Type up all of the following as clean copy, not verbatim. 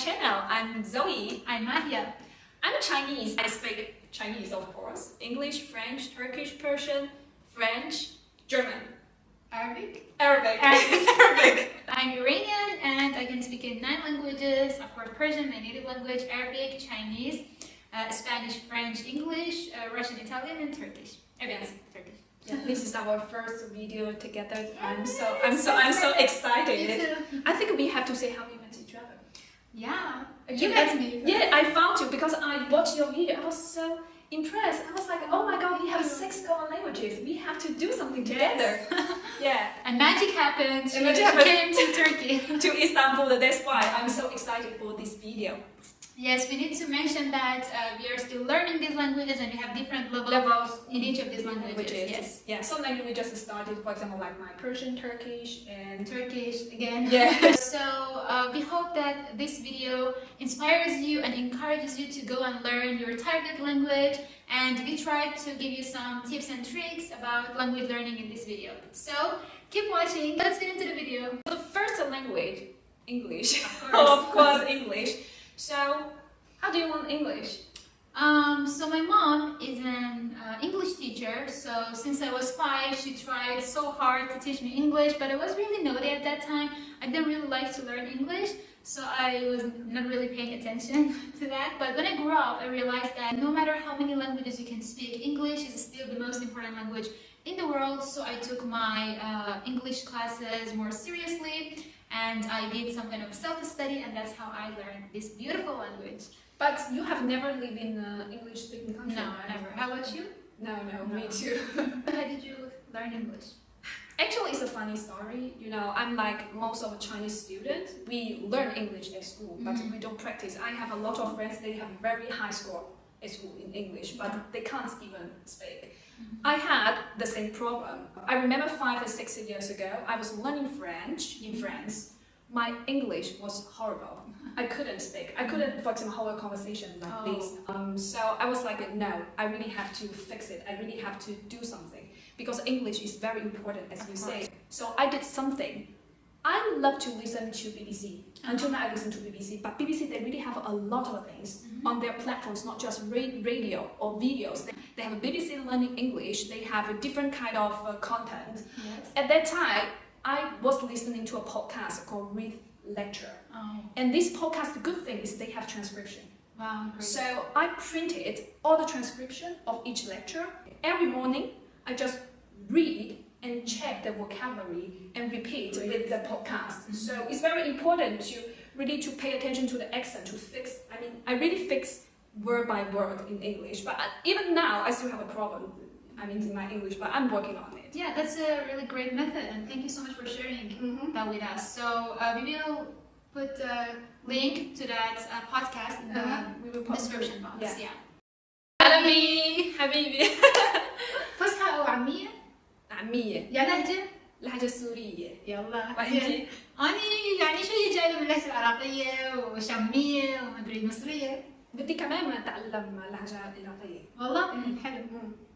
channel. I'm Zoe. I'm Mahia. I'm a Chinese. I speak Chinese, of course. English, French, Turkish, Persian, French, German. Arabic. Arabic. I'm Iranian and I can speak in 9 languages. Of course, Persian, my native language, Arabic, Chinese, Spanish, French, English, Russian, Italian, and Turkish. Yes. Turkish. Yeah, this is our first video together. Yes, I'm so excited. Me too. I think we have to say how we met each other. Yeah. You You met me. Yeah, I found you because I watched your video. I was so impressed. I was like, oh my god, we have 6 common languages. We have to do something together. Yeah. And magic happened. And magic She happened. came to Turkey. To Istanbul. That's why I'm so excited for this video. Yes, we need to mention that we are still learning these languages and we have different Levels in each of these languages. Yes. Yeah, some language we just started, for example, like my Persian, Turkish, and Turkish again. yeah. So we hope that this video inspires you and encourages you to go and learn your target language, and we try to give you some tips and tricks about language learning in this video. So keep watching. Let's get into the video. The first language, English. Of Of course, English. So, how do you want English? So my mom is an English teacher, so since I was 5, she tried so hard to teach me English, but I was really naughty at that time. I didn't really like to learn English, so I was not really paying attention to that. But when I grew up, I realized that no matter how many languages you can speak, English is still the most important language in the world, so I took my English classes more seriously, and I did some kind of self-study, and that's how I learned this beautiful language. But you have never lived in an English-speaking country. No, right? never. How about you? No, me too. How did you learn English? Actually, it's a funny story. You know, I'm like most of the Chinese students. We learn English at school, but we don't practice. I have a lot of friends, they have very high score at school in English, but they can't even speak. I had the same problem. I remember 5 or 6 years ago, I was learning French in France. My English was horrible. I couldn't speak. I couldn't, for example, hold a conversation like this. So I was like, no, I really have to fix it. I really have to do something because English is very important, as you say. So I did something. I love to listen to BBC. Until now, I listen to BBC. But BBC, they really have a lot of things on their platforms, not just radio or videos. They have a BBC Learning English. They have a different kind of content. Yes. At that time, I was listening to a podcast called Read Lecture. Oh, And this podcast, the good thing is they have transcription. wow, great. So I printed all the transcription of each lecture. Every morning, I just read and check the vocabulary and repeat with the podcast. So it's very important to really to pay attention to the accent, to fix, I really fix word by word in English. But even now, I still have a problem, in my English, but I'm working on it. Yeah, that's a really great method, and thank you so much for sharing that with us. So we will put a link to that podcast in the We will post description box. Yeah. Yeah. عربي حبيبي. فصحى أو عامية؟ عامية. يا لهجة؟ لهجة سورية. يلا. وأنتي؟ أنا يعني شوية جاية من اللهجة العراقية وشامية ومدري مصرية. بدي كمان أتعلم لهجة عراقية. والله؟ حلو.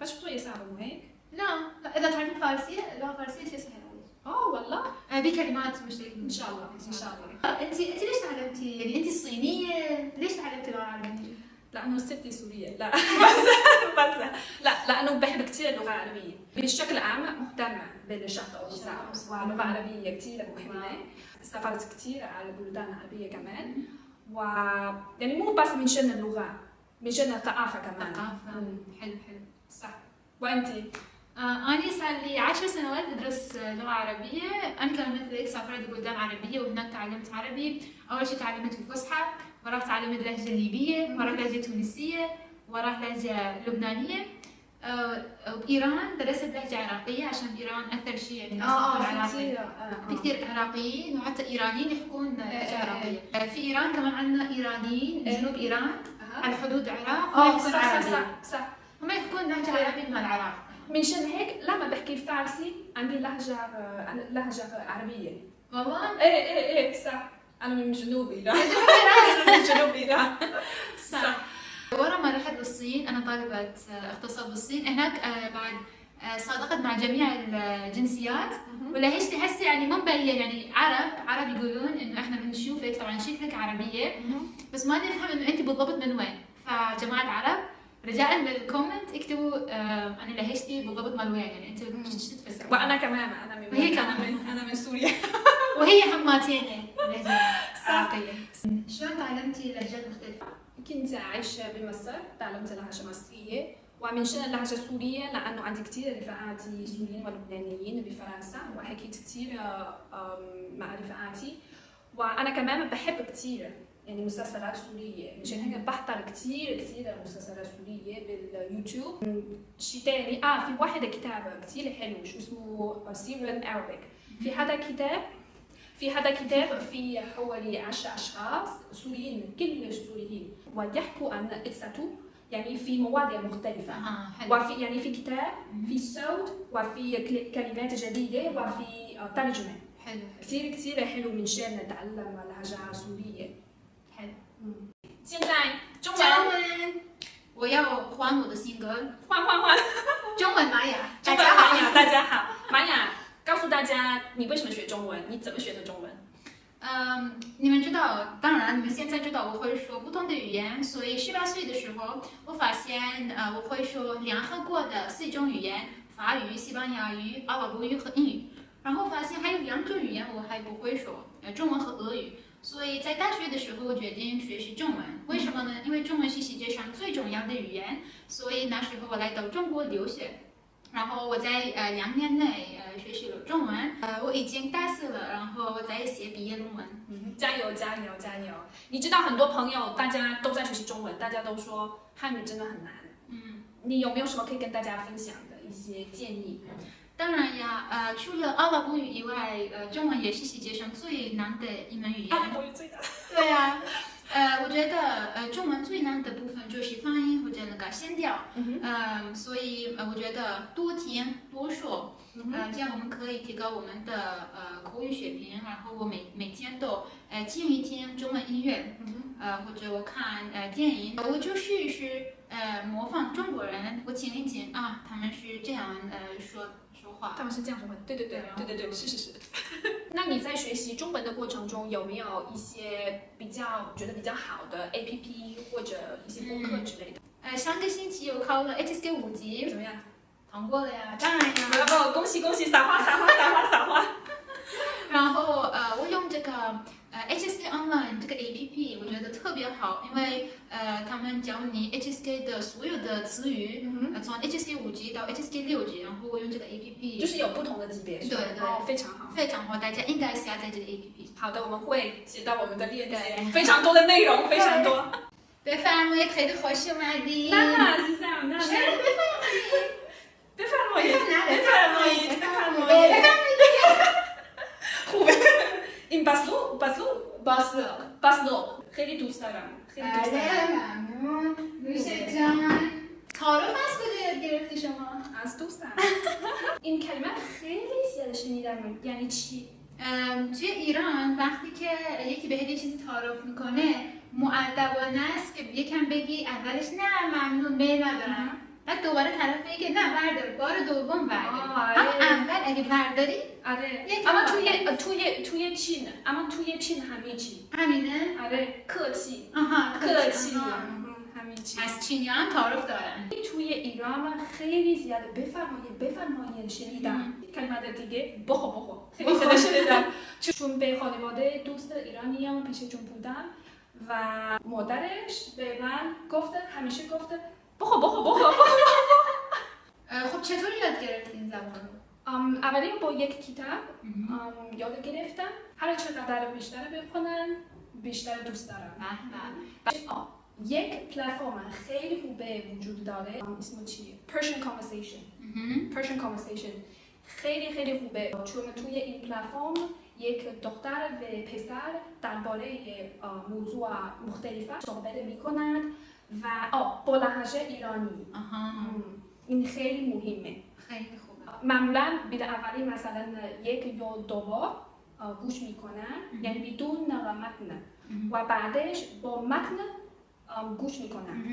بس شوية صعبة مو هيك؟ لا، إذا تعرفين فارسية، اللغة الفارسية شيء سهل. والله؟ بكلمات مش زي إن شاء الله إن شاء الله. انت ليش تعلمتي؟ يعني انت الصينيه، ليش تعلمتي اللغه العربيه؟ لأنه ستي سورية، لا بس لا لأنه بحب كثير اللغة العربية. بشكل عام مهتمة بالشرق والغرب واللغة العربية كثير مهمة. سافرت كثير على بلدان عربية كمان. يعني مو بس من شأن اللغة، من شأن الثقافة كمان. حلو. صح. وأنتي؟ أنا صار لي 10 سنوات أدرس لغة عربية. أنا كمان مثلك سافرت بلدان عربية وهناك تعلمت عربي. أول شيء تعلمت الفصحى، وراح تعلمت لهجة ليبية، وراح لهجة تونسية، وراح لهجة لبنانية. وبإيران درست لهجة عراقية عشان بإيران أكثر شيء يعني الناس العراقية. في كثير عراقيين وحتى إيرانيين يحكون لهجة عراقية. في إيران كمان عندنا إيرانيين جنوب إيران على حدود العراق هم يحكون عربي. صح. هم يحكون لهجة عربية مع العراق. من شان هيك لما بحكي فارسي عندي لهجة عربية. والله؟ ايه صح. أنا من جنوب إيران. من جنوب إيران. صح. ورا ما رحت للصين، أنا طالبة اقتصاد بالصين، هناك بعد صادقت مع جميع الجنسيات ولهيش تحسي يعني ما مبين يعني عرب يقولون انه احنا بنشوفك طبعا شكلك عربيه بس ما نفهم انه انت بالضبط من وين. فجماعه عرب رجاء بالكومنت اكتبوا انا لهيشتي بالضبط مال وين يعني انت شو تفسر. وانا كمان انا من وهي كمان انا من سوريا. وهي حماتين لهجه عراقيه. شلون تعلمتي لهجات مختلفه؟ كنت عايشة بمصر، تعلمت لهجة مصرية ومن شأن اللهجة السورية لأنه عندي كثير رفقاتي سوريين ولبنانيين بفرنسا وحكيت كثير مع رفقاتي وأنا كمان بحب كثير يعني مسلسلات سورية مشان هيك بحضر كثير مسلسلات سورية باليوتيوب. شيء ثاني في واحد كتاب كثير حلو شو اسمه Syrian Arabic. في هذا كتاب في حوالي 10 أشخاص سوريين كلش سوريين ويحكوا عن قصته يعني في مواضيع مختلفة. وفي يعني في كتاب في صوت وفي كلمات جديدة وفي ترجمة. حلو. كثير حلو من شان نتعلم لهجة سورية. حلو. 现在中文我要还我的新歌。换。中文玛雅。中文玛雅，大家好，玛雅。告诉大家你为什么学中文？你怎么学的中文？你们知道，当然你们现在知道我会说不同的语言，所以18岁的时候，我发现我会说联合国的4种语言：法语、西班牙语、阿拉伯语和英语。然后发现还有2种语言我还不会说，中文和俄语。所以在大学的时候，我决定学习中文。为什么呢？因为中文是世界上最重要的语言，所以那时候我来到中国留学。然后我在2年内学习了中文，我已经大4了，然后我在写毕业论文。加油！你知道很多朋友大家都在学习中文，大家都说汉语真的很难。你有没有什么可以跟大家分享的一些建议？当然呀，除了阿拉伯语以外，中文也是世界上最难的一门语言。阿拉伯语最难。对呀。我觉得中文最难的部分就是发音或者那个声调，所以我觉得多听多说，这样我们可以提高我们的口语水平。然后我每天都听一听中文音乐，或者我看电影，我就是模仿中国人，我听一听他们是这样说话。他们是这样说话，对，是。那你在学习中文的过程中，有没有一些觉得比较好的 APP 或者一些播客之类的？上个星期我考了 HSK 5级，怎么样？通过了呀，当然呀。bravo，恭喜！撒花！然后我用这个HSK Online 这个 APP， 我觉得特别好，因为他们教你 HSK 的所有的词语，从 HSK 5级到 HSK 6级，然后我用这个 APP， 就是有不同的级别，对，非常好，非常好，大家应该下载这个 APP。好的，我们会写到我们的链接，非常多的内容，非常多。بفرمایید خیلی خوش اومدید. نه عزیزم نه. چرا بفرمایید. خوبه. این باسلو خیلی دوست دارم. ممنون. نوشه جان. تعارف از کجا یاد گرفتی شما؟ از دوستم. این کلمه خیلی زیاده شنیدم. یعنی چی؟ توی ایران وقتی که یکی بهت یه چیزی تعارف میکنه مؤدبانه است که یکم بگی اولش نه ممنون میل ندارم، بعد دوباره طرف بگه نه بردار، بار دوم بردار. اول اگه برداری آره. اما توی چین همه چی همینه؟ آره客气.客气. همه چی. از چینی هم تعارف دارن. توی ایران خیلی زیاده. بفرمایید شنیدم. کلمه دیگه بخو خیلی شنیدم. چون به خانواده دوست ایرانیام پیششون بودم و مادرش به من همیشه گفته بخو. خب چطوری یاد گرفتین این زبان رو؟ اولین با یک کتاب یاد گرفتم. هر چقدر بیشتر بخونم بیشتر دوست دارم. یک پلتفرم خیلی خوبه وجود داره اسمش چیه؟ Persian Conversation خیلی خوبه چون توی این پلتفرم یک دختر و پسر درباره موضوع مختلف صحبت میکنند و با لهجه ایرانی. این خیلی مهمه. خیلی خوبه. معمولا اولین مثلا یک یا دو بار گوش میکنن یعنی بدون متن و بعدش با متن گوش میکنن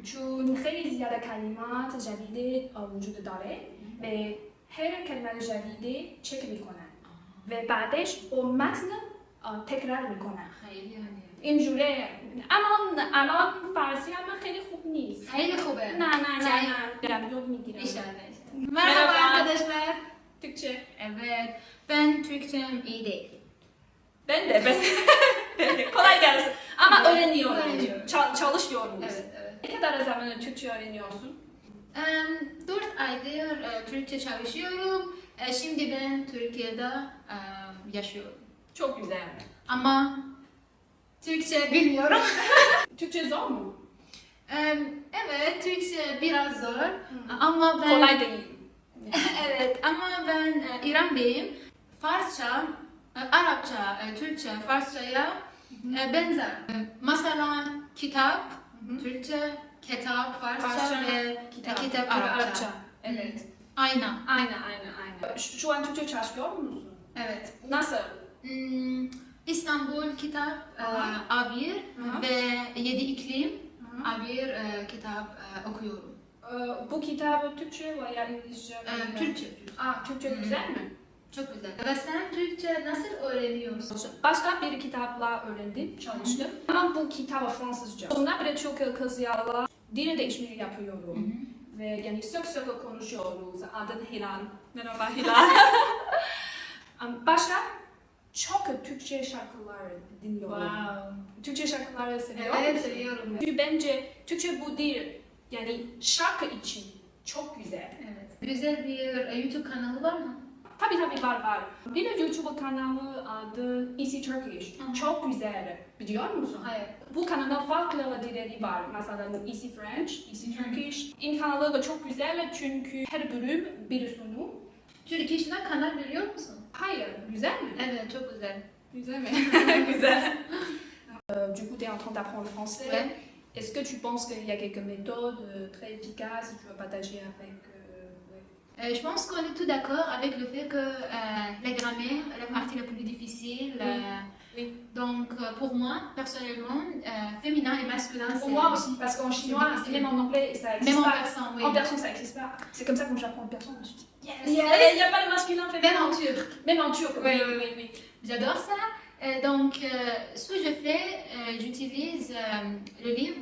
چون خیلی زیاده کلمات جدید وجود داره به هر کلمه جدیدی چک میکنن و بعدش با متن تکرار میکنن. خیلی عالیه. اینجوره. الان فارسی هم خیلی خوب نیست. خیلی خوبه. نه دارم یاد میگیرم. İnşallah. Merhaba arkadaşlar. Türkçe. Evet. Ben Türkçem iyi değil. Ben de. Kolay gelsin. Ama öğreniyorum. Öğreniyorum. Çalışıyoruz. Evet. Ne kadar zamandır Türkçe öğreniyorsun? 4 aydır Türkçe çalışıyorum. Şimdi ben Türkiye'de yaşıyorum. Çok güzel. Ama Türkçe bilmiyorum. Türkçe zor mu? Evet, Türkçe biraz zor. Ama ben... Kolay değil. Evet, ama ben İranlıyım. Farsça, Arapça, Türkçe, Farsça'ya benzer. Mesela kitap, Türkçe, kitap, Farsça ve kitap Arapça. Evet. Aynen. Aynen. Şu an Türkçe çalışıyor musun? Evet. Nasıl? İstanbul kitap A1 ve 7 iklim A1 kitap okuyorum. Bu kitabı Türkçe veya İngilizce? Türkçe. Türkçe güzel mi? Çok güzel. Ve sen Türkçe nasıl öğreniyorsun? Başka bir kitapla öğrendim, çalıştım. Ama bu kitabı Fransızca. Sonra bir çok kızlarla dil değişimi yapıyorum. Ve yani sık sık konuşuyoruz. Adın Hilal. Merhaba Hilal. Başka çok Türkçe şarkılar dinliyorum. Wow. Türkçe şarkıları seviyorum. Evet, seviyorum. Çünkü bence Türkçe bu değil. Yani şarkı için çok güzel. Evet. Güzel bir YouTube kanalı var mı? Tabii var. Bir YouTube kanalı adı Easy Turkish. Çok güzel. Biliyor musun? Hayır. Bu kanalda farklı dilleri var. Mesela Easy French, Easy Turkish. İnternalı da çok güzel çünkü her bölüm bir sunum. Türk işine kanal biliyor musun? Hayır, güzel mi? Evet, çok güzel. Güzel mi? Güzel. Du coup, tu es en train d'apprendre le français. Ouais. Est-ce que tu penses qu'il y a quelques méthodes très efficaces que tu veux partager avec Je pense qu'on est tous d'accord avec le fait que la grammaire est la partie la plus difficile. Oui. Donc, pour moi, personnellement, féminin et masculin, c'est... Pour moi aussi, parce qu'en chinois, même en anglais, ça existe Même en pas. persan, oui. En persan, ça existe pas. C'est comme ça que quand j'apprends le persan, je me suis dit, yes, Yes. il n'y a pas de masculin, féminin. Même en turc. Même en turc, oui. J'adore ça. Donc, ce que je fais, j'utilise le livre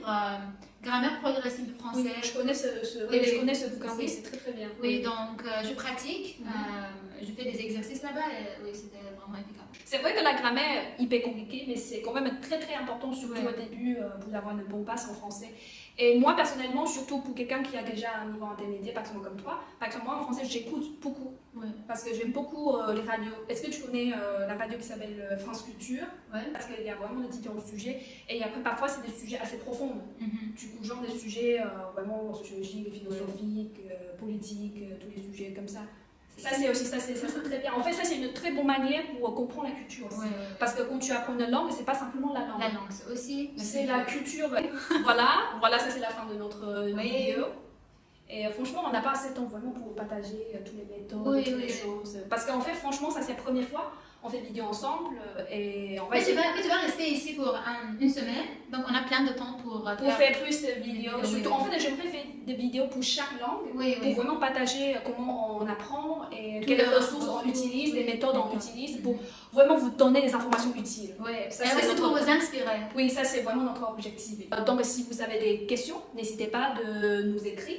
Grammaire progressive du français. Oui, je connais je connais ce bouquin, oui, c'est très bien. Oui, donc je pratique, je fais des exercices là-bas et oui, c'était vraiment efficace. C'est vrai que la grammaire est hyper compliquée, mais c'est quand même très important, surtout Ouais. au début, pour avoir une bonne base en français. Et moi, personnellement, surtout pour quelqu'un qui a déjà un niveau intermédiaire, par exemple comme toi, par exemple, moi en français, j'écoute beaucoup, Ouais. parce que j'aime beaucoup les radios. Est-ce que tu connais la radio qui s'appelle France Culture? Ouais. Parce qu'il y a vraiment de différents sujets, et après, parfois, c'est des sujets assez profonds. Mhm. Du coup, genre des sujets vraiment sociologiques, philosophiques, politiques, tous les sujets comme ça. Ça, c'est aussi ça, c'est très bien. En fait, ça, c'est une très bonne manière pour comprendre la culture aussi. Ouais. Parce que quand tu apprends une langue, c'est pas simplement la langue. La langue, c'est aussi... C'est la culture. Voilà, ça c'est la fin de notre vidéo. Et franchement, on n'a pas assez de temps vraiment pour partager toutes les méthodes, toutes les choses. Parce qu'en fait, franchement, ça c'est la première fois. On fait vidéo ensemble et on va Mais tu vas rester ici pour une semaine, donc on a plein de temps pour faire plus de vidéos. Oui. Surtout, en fait, j'aimerais faire des vidéos pour chaque langue, pour vraiment partager comment on apprend et quelles ressources on utilise, les méthodes on utilise pour vraiment vous donner des informations utiles. Oui, Ça, et c'est aussi notre- pour vous inspirer. Oui, ça c'est vraiment notre objectif. Donc si vous avez des questions, n'hésitez pas de nous écrire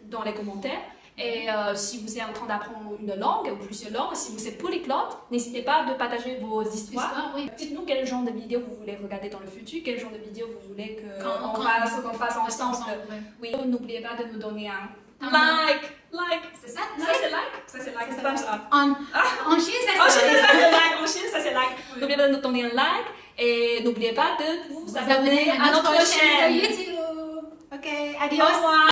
dans les commentaires. Et si vous êtes en train d'apprendre une langue ou plusieurs langues, si vous êtes polyglotte, n'hésitez pas de partager vos histoires. Oui. Dites-nous quel genre de vidéo vous voulez regarder dans le futur, quel genre de vidéo vous voulez Qu'on qu'on fasse ensemble. ouais. Oui, n'oubliez pas de nous donner un like. C'est ça? Ça c'est like. Ça c'est like. Thumbs up. En Chine, ça En c'est Chine, ça c'est like. En Chine, ça c'est like. N'oubliez pas de nous donner un like et n'oubliez pas de vous abonner à notre chaîne. YouTube. Ok, Au adios. revoir.